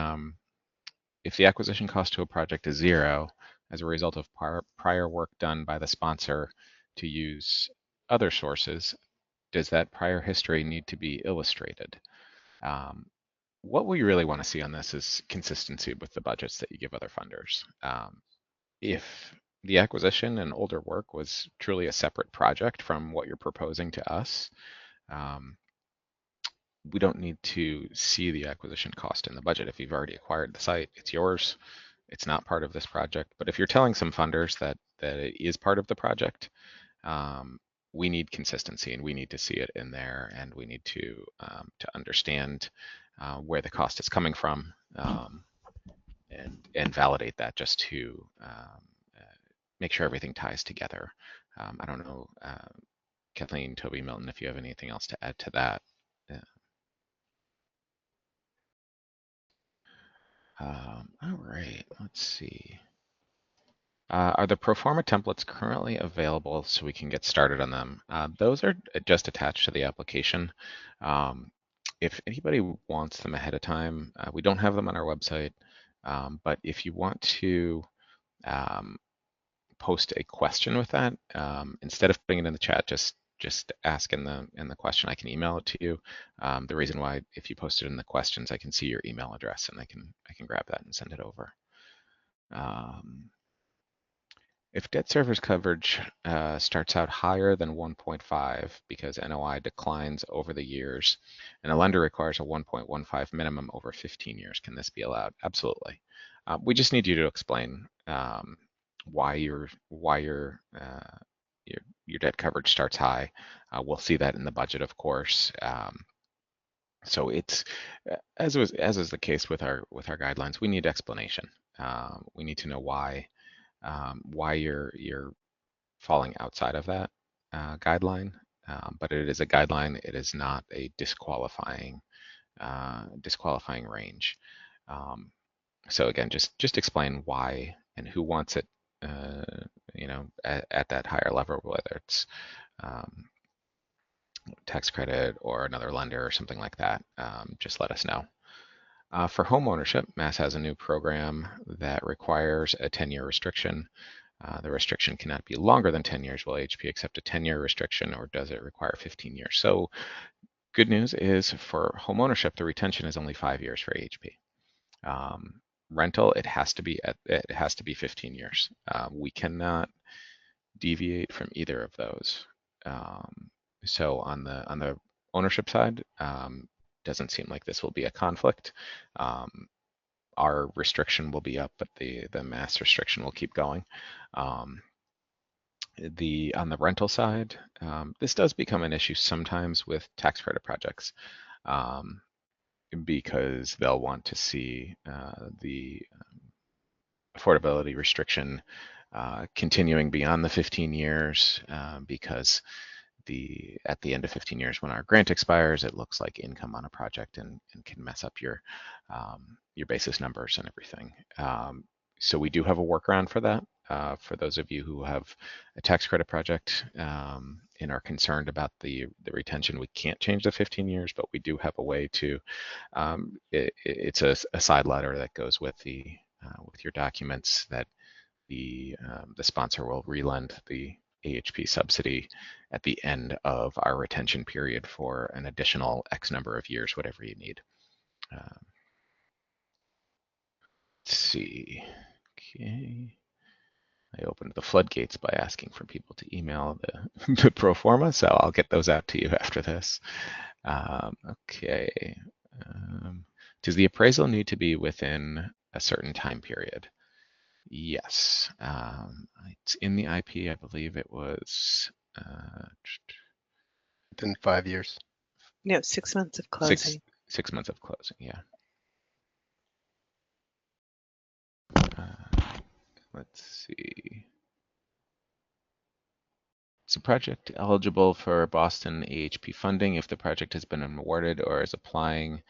[SPEAKER 1] if the acquisition cost to a project is zero as a result of prior work done by the sponsor to use other sources, does that prior history need to be illustrated? Um, what we really want to see on this is consistency with the budgets that you give other funders. If the acquisition and older work was truly a separate project from what you're proposing to us, um, we don't need to see the acquisition cost in the budget. If you've already acquired the site, it's yours. It's not part of this project. But if you're telling some funders that it is part of the project, um, we need consistency and we need to see it in there, and we need to understand where the cost is coming from, and validate that just to make sure everything ties together. I don't know, Kathleen, Toby, Milton, if you have anything else to add to that. All right, let's see. Are the pro forma templates currently available so we can get started on them? Those are just attached to the application. If anybody wants them ahead of time, we don't have them on our website, but if you want to um, post a question with that, instead of putting it in the chat, just ask in the question. I can email it to you. The reason why, if you post it in the questions, I can see your email address and I can grab that and send it over. If debt service coverage starts out higher than 1.5 because NOI declines over the years, and a lender requires a 1.15 minimum over 15 years, can this be allowed? Absolutely. We just need you to explain why your debt coverage starts high. We'll see that in the budget, of course. So it's as is the case with our guidelines. We need explanation. We need to know why you're falling outside of that guideline. But it is a guideline. It is not a disqualifying range. So again, just explain why and who wants it. At that higher level, whether it's tax credit or another lender or something like that. Just let us know. For home ownership, Mass has a new program that requires a 10-year restriction. The restriction cannot be longer than 10 years. Will AHP accept a 10-year restriction, or does it require 15 years? So good news is for home ownership, the retention is only 5 years for AHP. Rental, it has to be 15 years. We cannot deviate from either of those. So on the ownership side, doesn't seem like this will be a conflict. Our restriction will be up, but the mass restriction will keep going. On the rental side, this does become an issue sometimes with tax credit projects, because they'll want to see the affordability restriction continuing beyond the 15 years, because at the end of 15 years, when our grant expires, it looks like income on a project and can mess up your basis numbers and everything. So we do have a workaround for that. For those of you who have a tax credit project and are concerned about the retention, we can't change the 15 years, but we do have a way to. It's a side letter that goes with with your documents that the sponsor will relend the AHP subsidy at the end of our retention period for an additional X number of years, whatever you need. Let's see. Okay. I opened the floodgates by asking for people to email the pro forma, so I'll get those out to you after this. Okay. Does the appraisal need to be within a certain time period? Yes. It's in the IP. I believe it was
[SPEAKER 4] Within 5 years.
[SPEAKER 3] No, 6 months of closing.
[SPEAKER 1] 6 months of closing. Yeah. Let's see. Is the project eligible for Boston AHP funding if the project has been awarded or is applying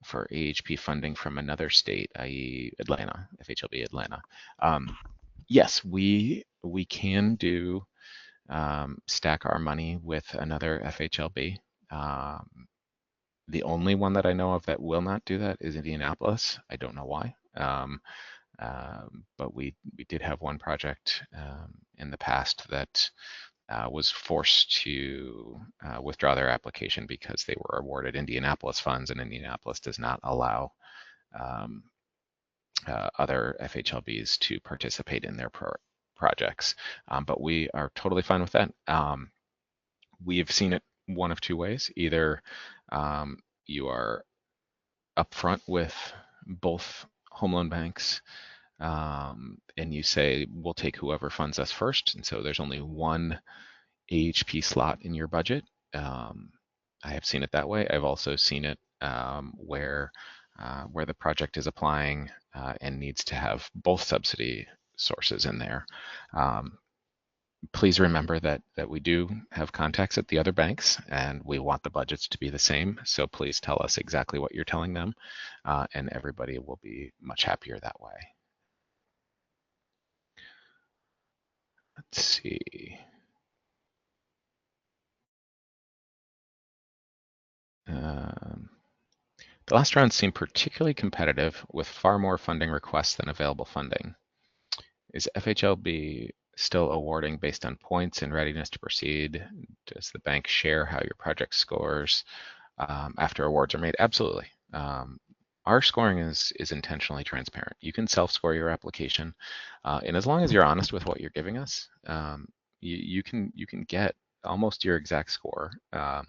[SPEAKER 1] for AHP funding from another state, i.e. Atlanta, FHLB Atlanta? Yes, we can do stack our money with another FHLB. The only one that I know of that will not do that is Indianapolis. I don't know why. But we did have one project in the past that was forced to withdraw their application because they were awarded Indianapolis funds, and Indianapolis does not allow other FHLBs to participate in their projects. But we are totally fine with that. We have seen it one of two ways. Either you are upfront with both home loan banks, and you say, we'll take whoever funds us first. And so there's only one AHP slot in your budget. I have seen it that way. I've also seen it where the project is applying and needs to have both subsidy sources in there. Please remember that we do have contacts at the other banks, and we want the budgets to be the same. So please tell us exactly what you're telling them, and everybody will be much happier that way. Let's see. The last round seemed particularly competitive with far more funding requests than available funding. Is FHLB still awarding based on points and readiness to proceed? Does the bank share how your project scores after awards are made? Absolutely. Our scoring is intentionally transparent. You can self-score your application, and as long as you're honest with what you're giving us, you can get almost your exact score. A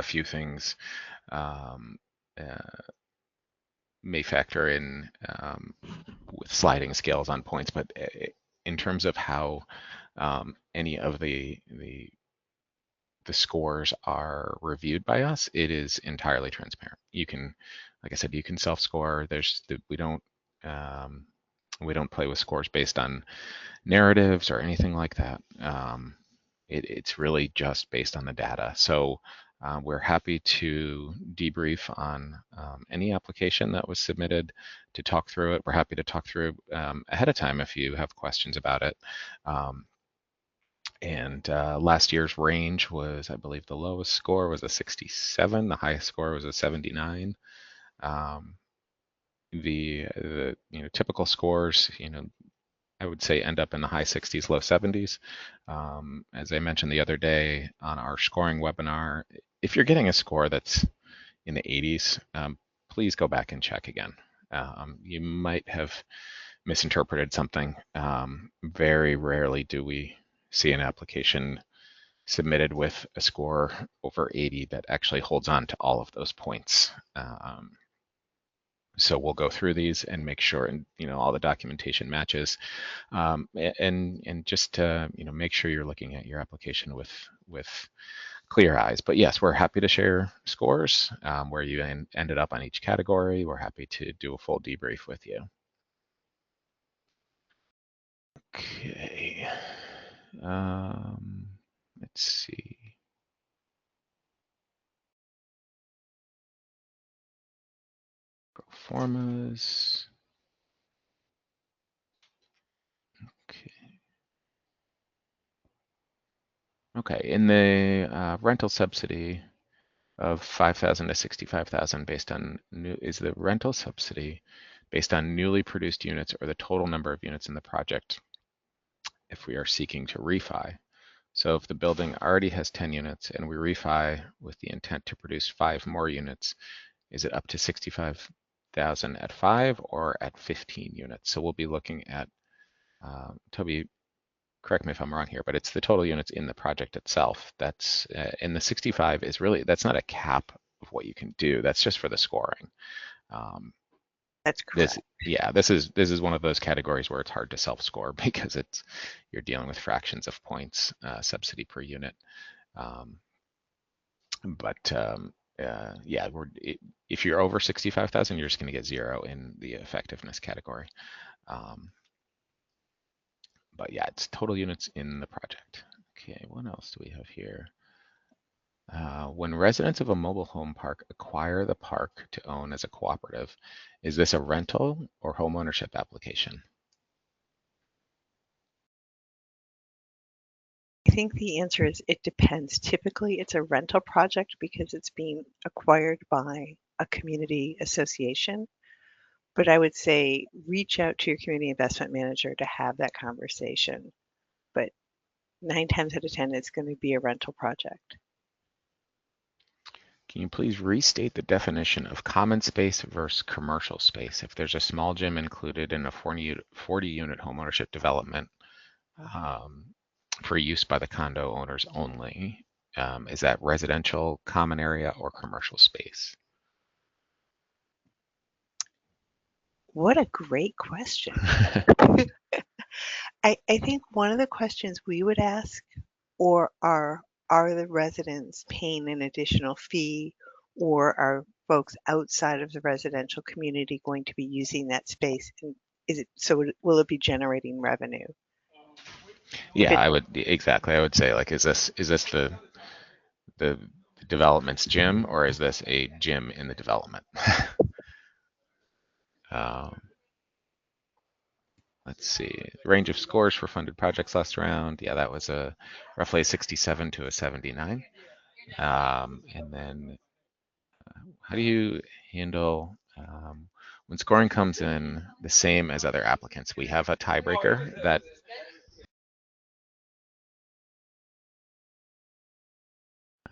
[SPEAKER 1] few things may factor in with sliding scales on points, but in terms of how any of the scores are reviewed by us, it is entirely transparent. You can, like I said, you can self-score. We don't play with scores based on narratives or anything like that. It's really just based on the data. So we're happy to debrief on any application that was submitted to talk through it. We're happy to talk through ahead of time if you have questions about it. And last year's range was, I believe, the lowest score was a 67. The highest score was a 79. The typical scores, I would say end up in the high 60s, low 70s. As I mentioned the other day on our scoring webinar, if you're getting a score that's in the 80s, please go back and check again. You might have misinterpreted something. Very rarely do we see an application submitted with a score over 80 that actually holds on to all of those points. So we'll go through these and make sure, and all the documentation matches, and just to make sure you're looking at your application with clear eyes. But yes, we're happy to share scores where you ended up on each category. We're happy to do a full debrief with you. Okay. Let's see. Pro formas. Okay. Okay, in the rental subsidy of 5,000 to 65,000 based on is the rental subsidy based on newly produced units or the total number of units in the project if we are seeking to refi. So if the building already has 10 units and we refi with the intent to produce 5 more units, is it up to 65,000 at 5 or at 15 units? So we'll be looking at, Toby, correct me if I'm wrong here, but it's the total units in the project itself. That's in the 65 is really, that's not a cap of what you can do. That's just for the scoring.
[SPEAKER 3] That's correct.
[SPEAKER 1] This is one of those categories where it's hard to self-score because you're dealing with fractions of points subsidy per unit. If you're over 65,000, you're just going to get 0 in the effectiveness category. But yeah, it's total units in the project. Okay, what else do we have here? When residents of a mobile home park acquire the park to own as a cooperative, is this a rental or home ownership application?
[SPEAKER 3] I think the answer is it depends. Typically, it's a rental project because it's being acquired by a community association. But I would say reach out to your community investment manager to have that conversation. But 9 times out of 10, it's going to be a rental project.
[SPEAKER 1] Can you please restate the definition of common space versus commercial space? If there's a small gym included in a 40-unit homeownership development for use by the condo owners only, Is that residential, common area, or commercial space?
[SPEAKER 3] What a great question. I think one of the questions we would ask, or are the residents paying an additional fee, or are folks outside of the residential community going to be using that space? And will it be generating revenue?
[SPEAKER 1] Yeah, I would exactly. I would say like, is this the development's gym, or is this a gym in the development? um, let's see. Range of scores for funded projects last round. Yeah, that was a roughly a 67 to a 79. And then how do you handle when scoring comes in the same as other applicants? We have a tiebreaker that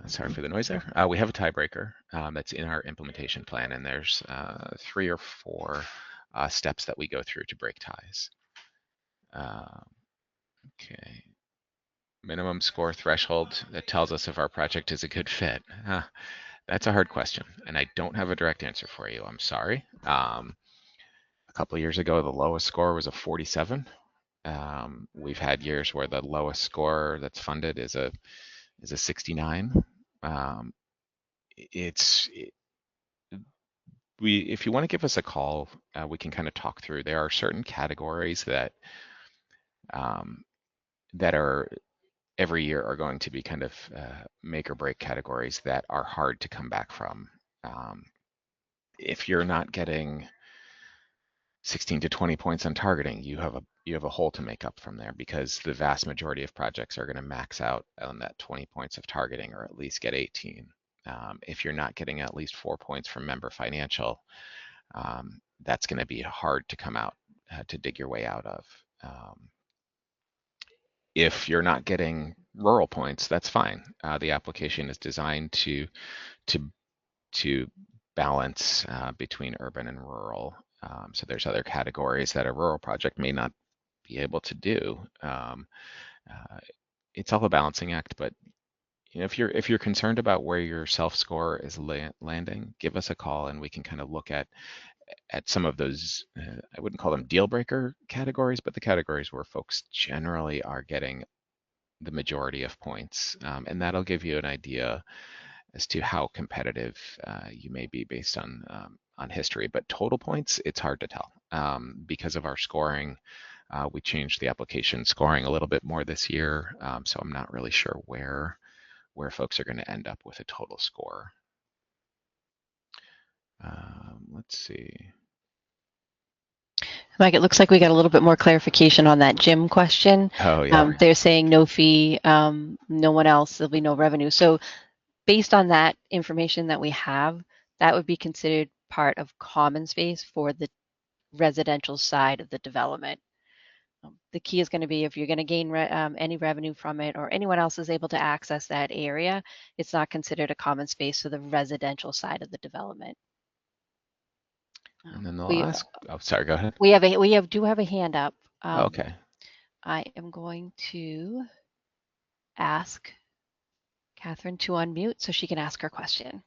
[SPEAKER 1] sorry for the noise there. We have a tiebreaker that's in our implementation plan, and there's 3 or 4 steps that we go through to break ties. Okay. Minimum score threshold that tells us if our project is a good fit. That's a hard question, and I don't have a direct answer for you. I'm sorry. A couple of years ago, the lowest score was a 47. We've had years where the lowest score that's funded is a 69. If you want to give us a call, we can kind of talk through. There are certain categories that that are every year are going to be kind of make or break categories that are hard to come back from. If you're not getting 16 to 20 points on targeting, you have a hole to make up from there, because the vast majority of projects are going to max out on that 20 points of targeting, or at least get 18. If you're not getting at least 4 points from member financial, that's going to be hard to come out to dig your way out of. If you're not getting rural points, that's fine. The application is designed to balance between urban and rural. So there's other categories that a rural project may not be able to do. It's all a balancing act, but if you're concerned about where your self score is landing, give us a call and we can kind of look at some of those. I wouldn't call them deal breaker categories, but the categories where folks generally are getting the majority of points, and that'll give you an idea as to how competitive you may be based on history. But total points, it's hard to tell. Because of our scoring, we changed the application scoring a little bit more this year, so I'm not really sure where folks are going to end up with a total score. Let's see.
[SPEAKER 2] Mike, it looks like we got a little bit more clarification on that gym question.
[SPEAKER 1] Oh, yeah.
[SPEAKER 2] They're saying no fee, no one else, there'll be no revenue. So based on that information that we have, that would be considered part of common space for the residential side of the development. The key is going to be if you're going to gain any revenue from it, or anyone else is able to access that area, it's not considered a common space for the residential side of the development.
[SPEAKER 1] And then they'll ask. Oh, sorry. Go ahead.
[SPEAKER 2] We do have a hand up.
[SPEAKER 1] Okay.
[SPEAKER 2] I am going to ask Catherine to unmute so she can ask her question.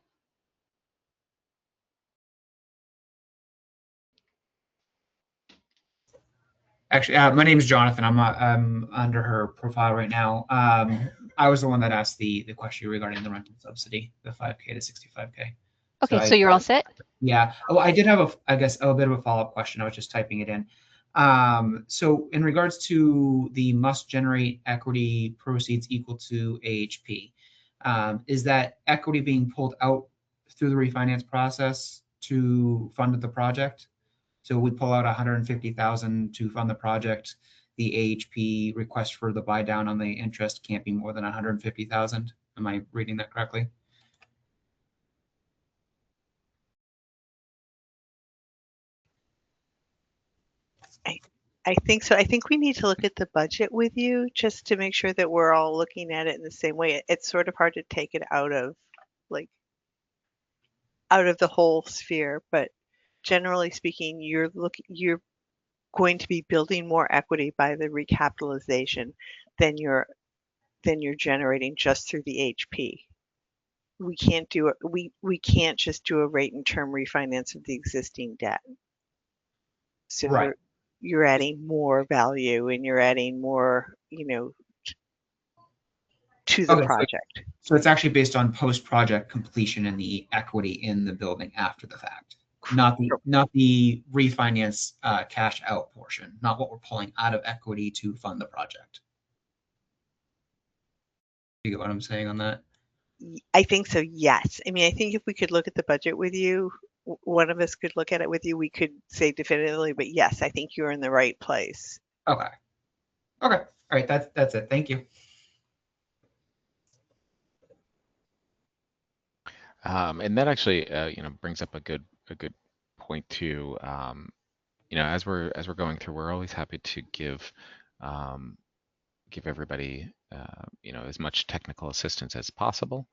[SPEAKER 5] Actually, my name is Jonathan. I'm under her profile right now. I was the one that asked the question regarding the rental subsidy, the 5K to 65K.
[SPEAKER 2] Okay, so you're all set?
[SPEAKER 5] Yeah. Oh, I did have I guess a bit of a follow-up question. I was just typing it in. So in regards to the must generate equity proceeds equal to AHP, is that equity being pulled out through the refinance process to fund the project? So we pull out 150,000 to fund the project. The AHP request for the buy down on the interest can't be more than 150,000. Am I reading that correctly?
[SPEAKER 3] I think so. I think we need to look at the budget with you just to make sure that we're all looking at it in the same way. It's sort of hard to take it out of the whole sphere, but generally speaking, you're going to be building more equity by the recapitalization than you're than you're generating just through the HP. We can't do it. We can't just do a rate and term refinance of the existing debt. So
[SPEAKER 5] Right.
[SPEAKER 3] you're adding more value and you're adding more, to the
[SPEAKER 5] Okay,
[SPEAKER 3] project.
[SPEAKER 5] so it's actually based on post-project completion and the equity in the building after the fact, not the refinance cash out portion, not what we're pulling out of equity to fund the project. You get what I'm saying on that?
[SPEAKER 3] I think so, yes. I mean, I think if we could look at the budget with you, one of us could look at it with you, we could say definitively, but yes, I think you're in the right place.
[SPEAKER 5] Okay. Okay. All right. That's it. Thank you.
[SPEAKER 1] And that actually, brings up a good point too. As we're going through, we're always happy to give everybody, as much technical assistance as possible.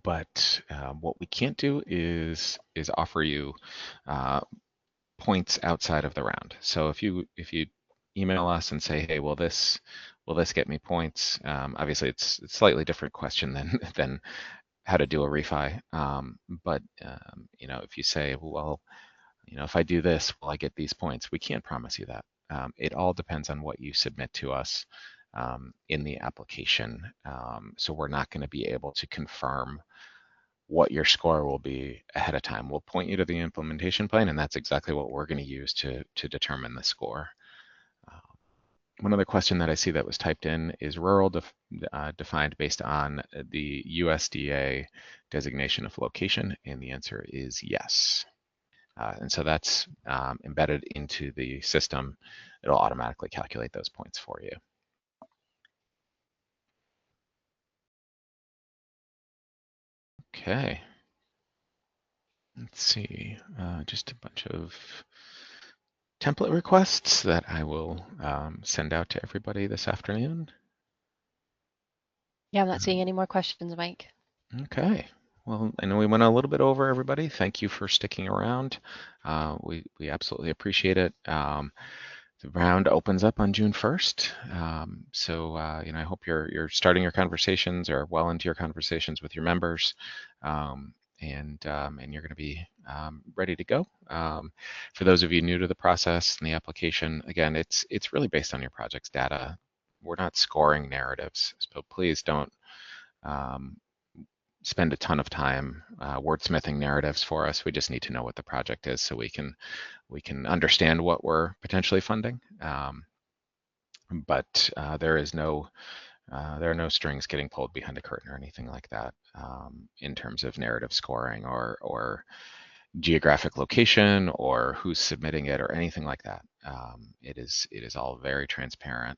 [SPEAKER 1] But what we can't do is offer you points outside of the round. So if you email us and say, hey, will this get me points? Obviously, it's a slightly different question than how to do a refi. But if you say, well, if I do this, will I get these points? We can't promise you that. It all depends on what you submit to us in the application. So we're not going to be able to confirm what your score will be ahead of time. We'll point you to the implementation plan, and that's exactly what we're going to use to determine the score. One other question that I see that was typed in is rural defined based on the USDA designation of location, and the answer is yes. And so that's embedded into the system. It'll automatically calculate those points for you. Okay. Let's see, just a bunch of template requests that I will send out to everybody this afternoon.
[SPEAKER 2] Yeah, I'm not seeing any more questions, Mike.
[SPEAKER 1] Okay. Well, I know we went a little bit over, everybody. Thank you for sticking around. We absolutely appreciate it. The round opens up on June 1st. So I hope you're starting your conversations or well into your conversations with your members. And you're going to be ready to go. For those of you new to the process and the application, again, it's really based on your project's data. We're not scoring narratives, so please don't spend a ton of time wordsmithing narratives for us. We just need to know what the project is so we can understand what we're potentially funding. But there are no strings getting pulled behind the curtain or anything like that in terms of narrative scoring or geographic location or who's submitting it or anything like that. It is all very transparent,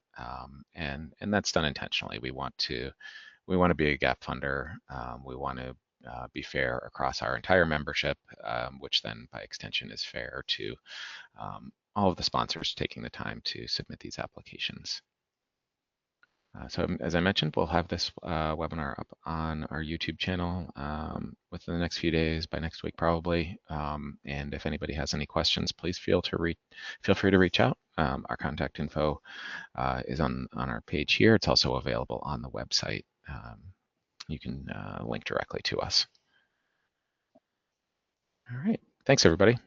[SPEAKER 1] and that's done intentionally. We want to be a gap funder. We want to be fair across our entire membership, which then by extension is fair to all of the sponsors taking the time to submit these applications. So as I mentioned, we'll have this webinar up on our YouTube channel within the next few days, by next week probably. And if anybody has any questions, please feel free to reach out. Our contact info is on our page here. It's also available on the website. You can link directly to us. All right. Thanks, everybody.